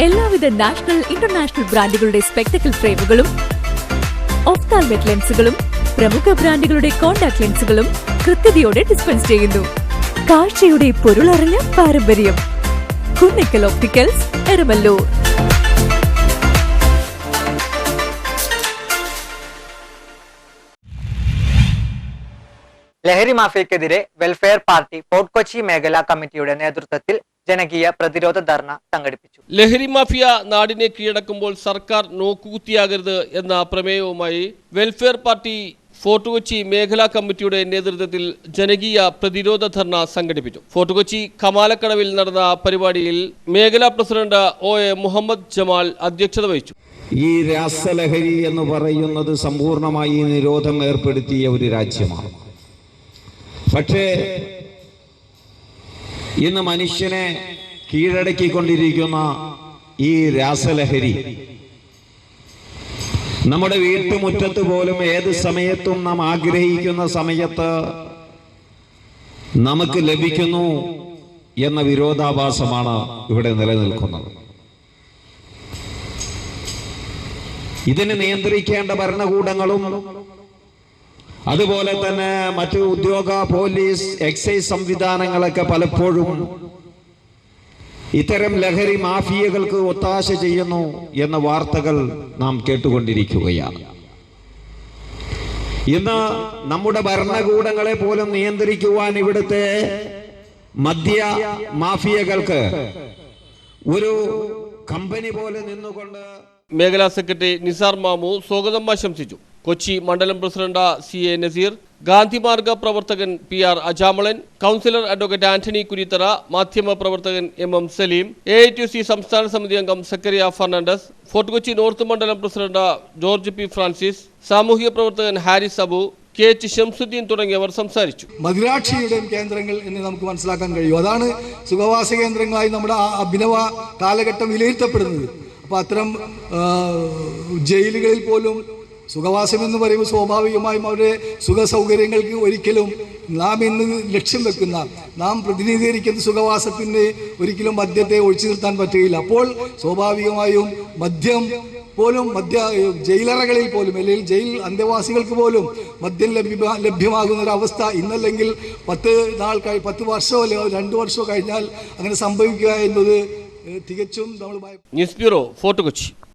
എല്ലാവിധ national international ബ്രാൻഡുകളുടെ spectacle ഫ്രെയിമുകളും ഒഫ്താൽമെറ്റ് ലെൻസുകളും പ്രമുഖ ബ്രാൻഡുകളുടെ കോൺടാക്ട് ലെൻസുകളും കൃത്യതയോടെ ഡിസ്പെൻസ് ചെയ്യുന്നു. കാഴ്ചയുടെ പൊരുളറിഞ്ഞ പാരമ്പര്യം. കുന്നിക്കൽ ഒപ്റ്റിക്കൽസ്, എരമല്ലൂർ. ലഹരി മാഫിയക്കെതിരെ വെൽഫെയർ പാർട്ടി ഫോർട്ട് കൊച്ചി മേഖലാ കമ്മിറ്റിയുടെ നേതൃത്വത്തിൽ ജനകീയ പ്രതിരോധ ധർണ സംഘടിപ്പിച്ചു. ലഹരി മാഫിയ നാടിനെ കീഴടക്കുമ്പോൾ സർക്കാർ നോക്കുകുത്തിയാകരുത് എന്ന പ്രമേയവുമായി വെൽഫെയർ പാർട്ടി ഫോർട്ട് കൊച്ചി മേഖലാ കമ്മിറ്റിയുടെ നേതൃത്വത്തിൽ ജനകീയ പ്രതിരോധ ധർണ സംഘടിപ്പിച്ചു. ഫോർട്ട് കൊച്ചി കമാലക്കടവിൽ നടന്ന പരിപാടിയിൽ മേഖലാ പ്രസിഡന്റ് OA മുഹമ്മദ് ജമാൽ അധ്യക്ഷത വഹിച്ചു. ഈ രാസലഹരി എന്ന് പറയുന്നത് സമ്പൂർണമായി നിരോധം ഏർപ്പെടുത്തിയ ഒരു രാജ്യമാണ്. പക്ഷേ ഇന്ന് മനുഷ്യനെ കീഴടക്കിക്കൊണ്ടിരിക്കുന്ന ഈ രാസലഹരി നമ്മുടെ വീട്ടുമുറ്റത്ത് പോലും ഏത് സമയത്തും നാം ആഗ്രഹിക്കുന്ന സമയത്ത് നമുക്ക് ലഭിക്കുന്നു എന്ന വിരോധാഭാസമാണ് ഇവിടെ നിലനിൽക്കുന്നത്. ഇതിനെ നിയന്ത്രിക്കേണ്ട ഭരണകൂടങ്ങളും അതുപോലെ തന്നെ മറ്റു ഉദ്യോഗ, പോലീസ്, എക്സൈസ് സംവിധാനങ്ങളൊക്കെ പലപ്പോഴും ഇത്തരം ലഹരി മാഫിയകൾക്ക് ഒത്താശ ചെയ്യുന്നു എന്ന വാർത്തകൾ നാം കേട്ടുകൊണ്ടിരിക്കുകയാണ്. ഇന്ന് നമ്മുടെ ഭരണകൂടങ്ങളെ പോലും നിയന്ത്രിക്കുവാൻ ഇവിടുത്തെ മദ്യ മാഫിയകൾക്ക് ഒരു കമ്പനി പോലെ നിന്നുകൊണ്ട് മേഖലാ സെക്രട്ടറി നിസാർ മാമു സ്വാഗതം ആശംസിച്ചു. കൊച്ചി മണ്ഡലം പ്രസിഡന്റ് CA നസീർ, ഗാന്ധിമാർഗ പ്രവർത്തകൻ PR Ajamalan, councillor advocate Antony Kurithara, മാധ്യമ പ്രവർത്തകൻ MM സലീം, AITUC സംസ്ഥാന സമിതി അംഗം സക്കറിയ ഫെർണാണ്ടസ്, ഫോർട്ട് കൊച്ചി നോർത്ത് മണ്ഡലം പ്രസിഡന്റ് ജോർജ് P ഫ്രാൻസിസ്, സാമൂഹിക പ്രവർത്തകൻ ഹാരിസ് അബു, KH ശംസുദ്ദീൻ തുടങ്ങിയവർ സംസാരിച്ചു. മദിരാക്ഷിയുടെയും കേന്ദ്രങ്ങൾ എന്ന് നമുക്ക് മനസ്സിലാക്കാൻ കഴിയും. അതാണ് സുഖവാസ കേന്ദ്രങ്ങളായി നമ്മുടെ അഭിനവ കാലഘട്ടം വിലയിരുത്തപ്പെടുന്നത്. അപ്പോൾ അത്തരം ജയിലുകളിൽ പോലും സുഖവാസം എന്ന് പറയുമ്പോൾ സ്വാഭാവികമായും അവരുടെ സുഖ സൗകര്യങ്ങൾക്ക് ഒരിക്കലും നാം ഇന്ന് ലക്ഷ്യം വെക്കുന്ന, നാം പ്രതിനിധീകരിക്കുന്ന സുഖവാസത്തിന് ഒരിക്കലും മദ്യത്തെ ഒഴിച്ചു നിർത്താൻ പറ്റുകയില്ല. അപ്പോൾ സ്വാഭാവികമായും മദ്യം പോലും ജയിലറകളിൽ പോലും അല്ലെങ്കിൽ ജയിൽ അന്തേവാസികൾക്ക് പോലും മദ്യം ലഭ്യമാകുന്ന ഒരു അവസ്ഥ ഇന്നല്ലെങ്കിൽ 10 വർഷമോ അല്ലെങ്കിൽ 2 വർഷമോ കഴിഞ്ഞാൽ അങ്ങനെ സംഭവിക്കുക എന്നത് തികച്ചും നമ്മൾ ന്യൂസ് ബ്യൂറോ, ഫോർട്ട് കൊച്ചി.